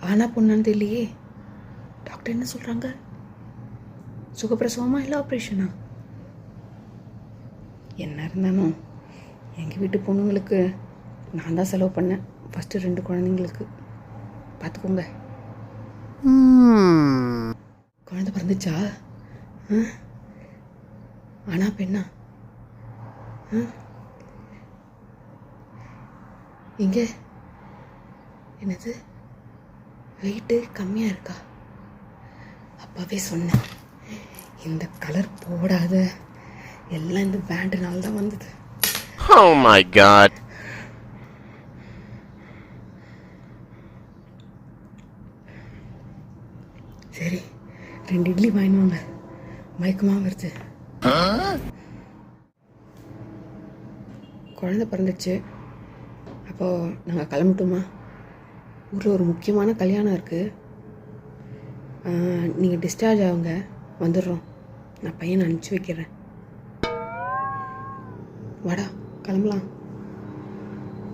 ஆனா பொண்ணான்னு தெரியலையே. டாக்டர் என்ன சொல்கிறாங்க? சுகப்பிரசவமா இல்லை ஆப்ரேஷனா? என்ன இருந்தாலும் எங்கள் வீட்டு பொண்ணுங்களுக்கு நான் தான் செலவு பண்ணேன். ஃபஸ்ட்டு 2 குழந்தைங்களுக்கு பார்த்துக்கோங்க. குழந்தை பிறந்துச்சா? ஆனா பெண்ணா? இங்கே என்னது வெயிட்டு கம்மியாக இருக்கா? அப்போவே சொன்னேன் இந்த கலர் போடாத, எல்லாம் இந்த பேண்டுனால தான் வந்தது. Oh my god. சரி 2 இட்லி வாங்கினுவாங்க, மயக்கமாக வருது. குழந்தை பிறந்துச்சு. அப்போது நாங்கள் கிளம்பட்டுமா? ஊரில் ஒரு முக்கியமான கல்யாணம் இருக்குது. நீங்கள் டிஸ்சார்ஜ் ஆகுங்க, வந்துடுறோம். நான் பையனை அனுப்பிச்சி வைக்கிறேன். வாடா கிளம்பலாம்.